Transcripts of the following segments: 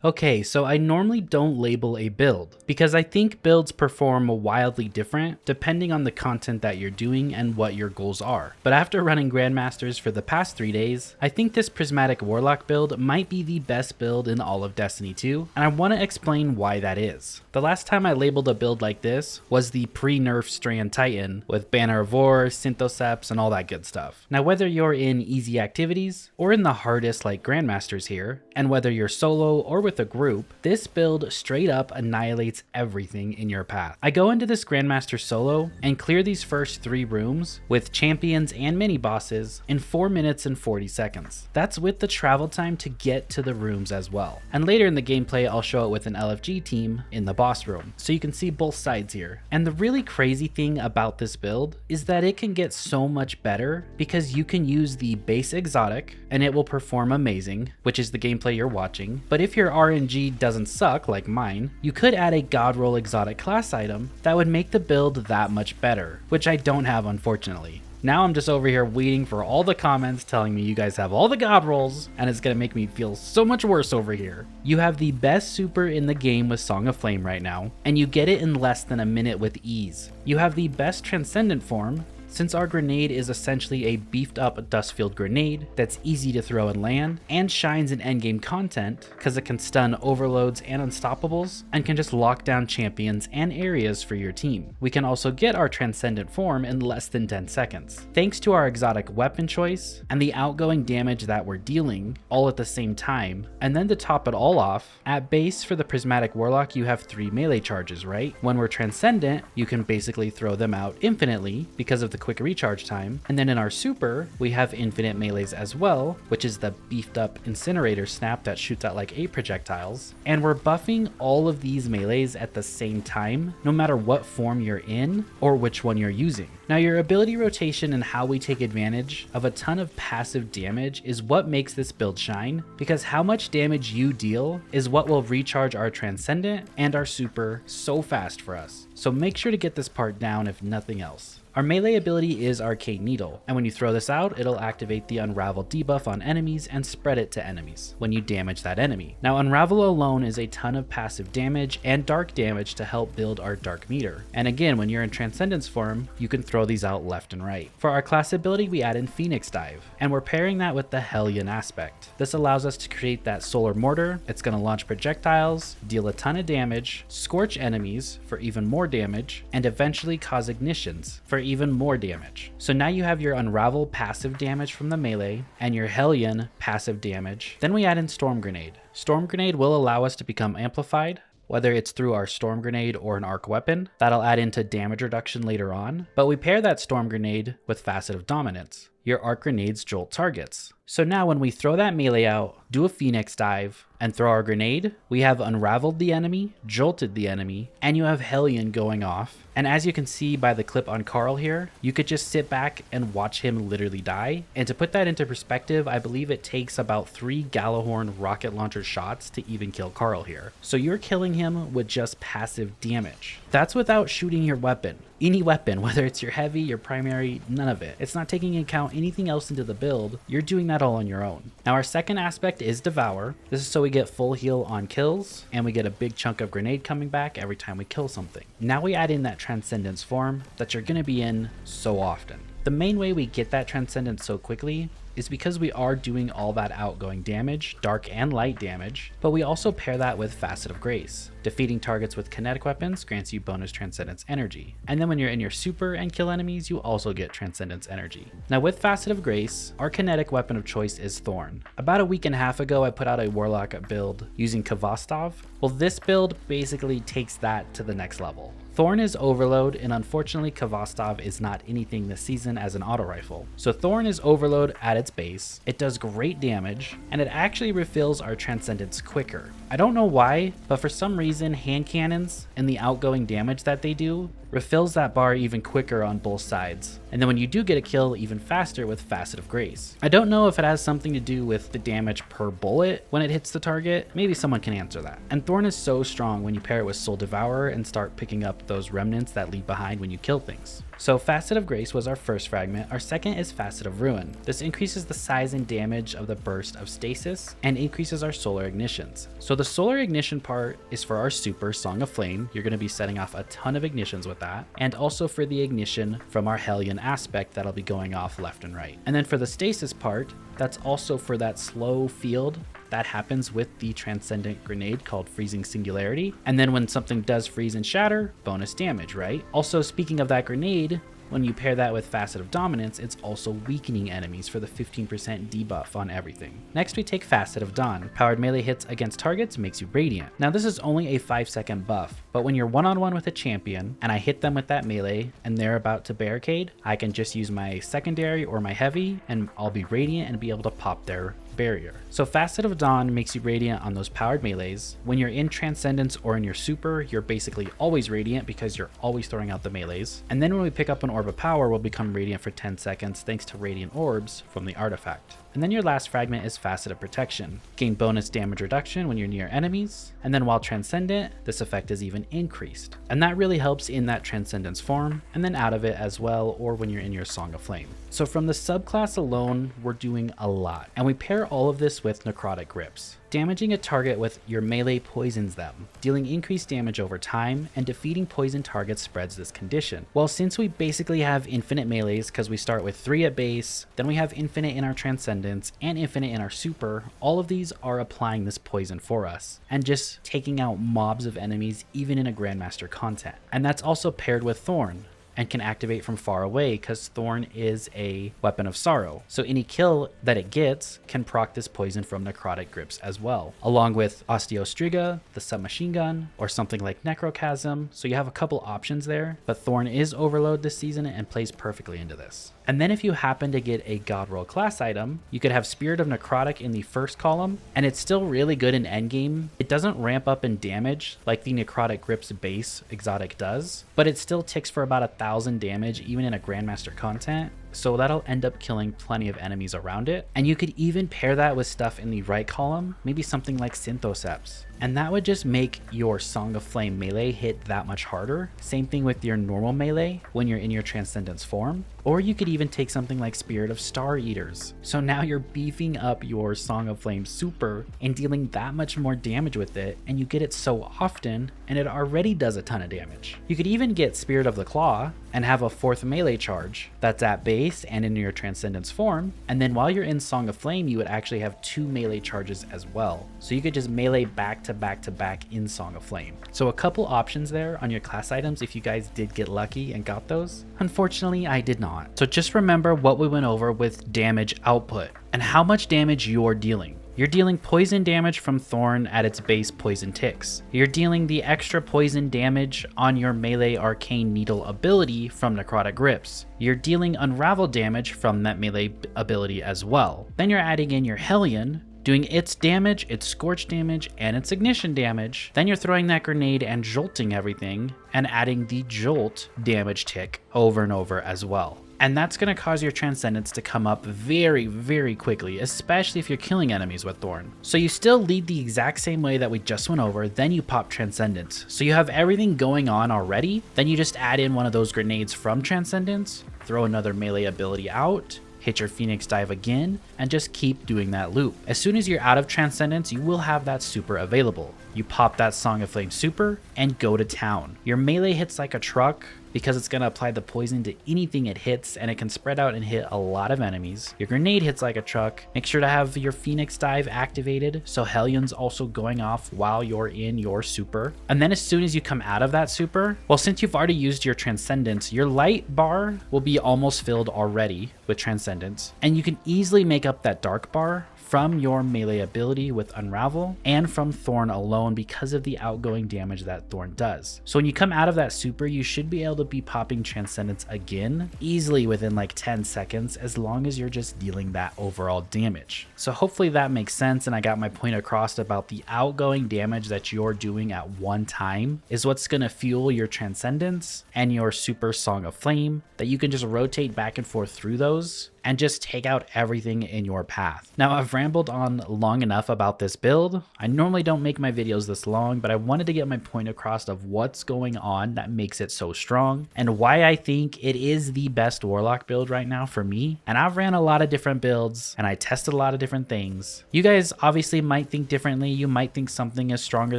Okay, so I normally don't label a build because I think builds perform wildly different depending on the content that you're doing and what your goals are. But after running Grandmasters for the past 3 days, I think this Prismatic Warlock build might be the best build in all of Destiny 2, and I want to explain why that is. The last time I labeled a build like this was the pre-nerf Strand Titan with Banner of War, Synthoceps, and all that good stuff. Now whether you're in easy activities or in the hardest like Grandmasters here, and whether you're solo or with a group, this build straight up annihilates everything in your path. I go into this Grandmaster Solo and clear these first 3 rooms with champions and mini bosses in 4 minutes and 40 seconds. That's with the travel time to get to the rooms as well. And later in the gameplay, I'll show it with an LFG team in the boss room, so you can see both sides here. And the really crazy thing about this build is that it can get so much better because you can use the base exotic and it will perform amazing, which is the gameplay you're watching. But if your RNG doesn't suck like mine, you could add a god roll exotic class item that would make the build that much better, which I don't have unfortunately. Now I'm just over here waiting for all the comments telling me you guys have all the god rolls, and it's gonna make me feel so much worse over here. You have the best super in the game with Song of Flame right now, and you get it in less than a minute with ease. You have the best Transcendent form, since our grenade is essentially a beefed up Dustfield grenade that's easy to throw and land, and shines in endgame content because it can stun overloads and unstoppables, and can just lock down champions and areas for your team. We can also get our Transcendent form in less than 10 seconds, thanks to our exotic weapon choice and the outgoing damage that we're dealing all at the same time. And then to top it all off, at base for the Prismatic Warlock you have 3 melee charges, right? When we're Transcendent, you can basically throw them out infinitely because of the quick recharge time, and then in our super we have infinite melees as well, which is the beefed up incinerator snap that shoots out like 8 projectiles, and we're buffing all of these melees at the same time no matter what form you're in or which one you're using. Now your ability rotation and how we take advantage of a ton of passive damage is what makes this build shine, because how much damage you deal is what will recharge our Transcendent and our super so fast for us. So make sure to get this part down if nothing else. Our melee ability is Arcane Needle, and when you throw this out, it'll activate the Unravel debuff on enemies and spread it to enemies when you damage that enemy. Now Unravel alone is a ton of passive damage and dark damage to help build our dark meter. And again, when you're in Transcendence form, you can throw these out left and right. For our class ability, we add in Phoenix Dive, and we're pairing that with the Hellion aspect. This allows us to create that solar mortar. It's going to launch projectiles, deal a ton of damage, scorch enemies for even more damage, and eventually cause ignitions for even more damage. So now you have your Unravel passive damage from the melee and your Hellion passive damage. Then we add in Storm Grenade. Storm Grenade will allow us to become amplified, whether it's through our Storm Grenade or an arc weapon. That'll add into damage reduction later on, but we pair that Storm Grenade with Facet of Dominance. Your arc grenades jolt targets. So now when we throw that melee out, do a Phoenix Dive, and throw our grenade, we have unraveled the enemy, jolted the enemy, and you have Hellion going off. And as you can see by the clip on Carl here, you could just sit back and watch him literally die. And to put that into perspective, I believe it takes about 3 Gallahorn rocket launcher shots to even kill Carl here. So you're killing him with just passive damage. That's without shooting your weapon. Any weapon, whether it's your heavy, your primary, none of it. It's not taking into account anything else into the build. You're doing that all on your own. Now our second aspect is Devour. This is so we get full heal on kills, and we get a big chunk of grenade coming back every time we kill something. Now we add in that Transcendence form that you're going to be in so often. The main way we get that Transcendence so quickly is because we are doing all that outgoing damage, dark and light damage, but we also pair that with Facet of Grace. Defeating targets with kinetic weapons grants you bonus Transcendence energy. And then when you're in your super and kill enemies, you also get Transcendence energy. Now with Facet of Grace, our kinetic weapon of choice is Thorn. About a week and a half ago, I put out a Warlock build using Kvostov. Well, this build basically takes that to the next level. Thorn is Overload, and unfortunately Kvostov is not anything this season as an auto rifle. So Thorn is Overload at its base, it does great damage, and it actually refills our Transcendence quicker. I don't know why, but for some reason hand cannons and the outgoing damage that they do refills that bar even quicker on both sides. And then when you do get a kill, even faster with Facet of Grace. I don't know if it has something to do with the damage per bullet when it hits the target. Maybe someone can answer that. And Thorn is so strong when you pair it with Soul Devourer and start picking up those remnants that leave behind when you kill things. So Facet of Grace was our first fragment. Our second is Facet of Ruin. This increases the size and damage of the burst of stasis and increases our solar ignitions. So the solar ignition part is for our super Song of Flame. You're going to be setting off a ton of ignitions with that, and also for the ignition from our Hellion aspect that'll be going off left and right. And then for the stasis part, that's also for that slow field that happens with the transcendent grenade called Freezing Singularity. And then when something does freeze and shatter, bonus damage, right? Also, speaking of that grenade, when you pair that with Facet of Dominance, it's also weakening enemies for the 15% debuff on everything. Next, we take Facet of Dawn. Powered melee hits against targets makes you radiant. Now, this is only a 5-second buff, but when you're one-on-one with a champion and I hit them with that melee and they're about to barricade, I can just use my secondary or my heavy and I'll be radiant and be able to pop their barrier. So Facet of Dawn makes you radiant on those powered melees. When you're in Transcendence or in your super, you're basically always radiant because you're always throwing out the melees. And then when we pick up an Orb of Power, we'll become radiant for 10 seconds thanks to Radiant Orbs from the artifact. And then your last fragment is Facet of Protection. Gain bonus damage reduction when you're near enemies, and then while Transcendent, this effect is even increased. And that really helps in that Transcendence form, and then out of it as well, or when you're in your Song of Flame. So from the subclass alone, we're doing a lot. And we pair all of this with Necrotic Grips. Damaging a target with your melee poisons them, dealing increased damage over time, and defeating poison targets spreads this condition. Well, since we basically have infinite melees because we start with 3 at base, then we have infinite in our Transcendence and infinite in our super, all of these are applying this poison for us and just taking out mobs of enemies even in a Grandmaster content. And that's also paired with Thorn and can activate from far away because Thorn is a weapon of sorrow. So any kill that it gets can proc this poison from Necrotic Grips as well, along with Osteostriga, the submachine gun, or something like Necrochasm. So you have a couple options there, but Thorn is Overload this season and plays perfectly into this. And then if you happen to get a God Roll class item, you could have Spirit of Necrotic in the first column, and it's still really good in endgame. It doesn't ramp up in damage like the Necrotic Grips base exotic does, but it still ticks for about 1,000 damage even in a Grandmaster content. So that'll end up killing plenty of enemies around it. And you could even pair that with stuff in the right column, maybe something like Synthoceps. And that would just make your Song of Flame melee hit that much harder. Same thing with your normal melee when you're in your Transcendence form. Or you could even take something like Spirit of Star Eaters. So now you're beefing up your Song of Flame super and dealing that much more damage with it, and you get it so often, and it already does a ton of damage. You could even get Spirit of the Claw and have a 4th melee charge that's at base and in your Transcendence form, and then while you're in Song of Flame, you would actually have 2 melee charges as well. So you could just melee back to back to back in Song of Flame. So a couple options there on your class items if you guys did get lucky and got those. Unfortunately, I did not. So just remember what we went over with damage output and how much damage you're dealing. You're dealing poison damage from Thorn at its base poison ticks. You're dealing the extra poison damage on your melee arcane needle ability from Necrotic Grips. You're dealing unravel damage from that melee ability as well. Then you're adding in your Hellion, doing its damage, its scorch damage, and its ignition damage. Then you're throwing that grenade and jolting everything and adding the jolt damage tick over and over as well. And that's going to cause your Transcendence to come up very, very quickly, especially if you're killing enemies with Thorn. So you still lead the exact same way that we just went over, then you pop Transcendence. So you have everything going on already, then you just add in one of those grenades from Transcendence, throw another melee ability out, hit your Phoenix Dive again, and just keep doing that loop. As soon as you're out of Transcendence, you will have that super available. You pop that Song of Flame super and go to town. Your melee hits like a truck because it's going to apply the poison to anything it hits, and it can spread out and hit a lot of enemies. Your grenade hits like a truck. Make sure to have your Phoenix Dive activated, so Hellion's also going off while you're in your super. And then as soon as you come out of that super, well, since you've already used your Transcendence, your light bar will be almost filled already with Transcendence, and you can easily make up that dark bar from your melee ability with Unravel and from Thorn alone because of the outgoing damage that Thorn does. So when you come out of that super, you should be able to be popping Transcendence again easily within like 10 seconds as long as you're just dealing that overall damage. So hopefully that makes sense, and I got my point across about the outgoing damage that you're doing at one time is what's going to fuel your Transcendence and your super Song of Flame, that you can just rotate back and forth through those and just take out everything in your path. Now, I've rambled on long enough about this build. I normally don't make my videos this long, but I wanted to get my point across of what's going on that makes it so strong and why I think it is the best Warlock build right now for me. And I've ran a lot of different builds and I tested a lot of different things. You guys obviously might think differently. You might think something is stronger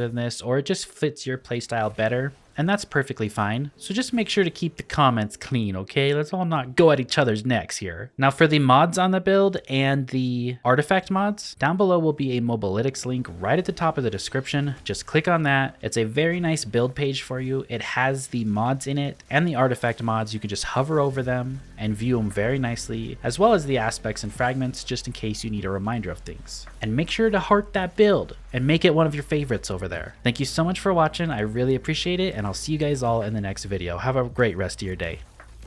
than this, or it just fits your playstyle better. And that's perfectly fine. So just make sure to keep the comments clean, okay? Let's all not go at each other's necks here. Now for the mods on the build and the artifact mods, down below will be a Mobalytics link right at the top of the description. Just click on that. It's a very nice build page for you. It has the mods in it and the artifact mods. You can just hover over them and view them very nicely, as well as the aspects and fragments, just in case you need a reminder of things. And make sure to heart that build and make it one of your favorites over there. Thank you so much for watching. I really appreciate it, and I'll see you guys all in the next video. Have a great rest of your day.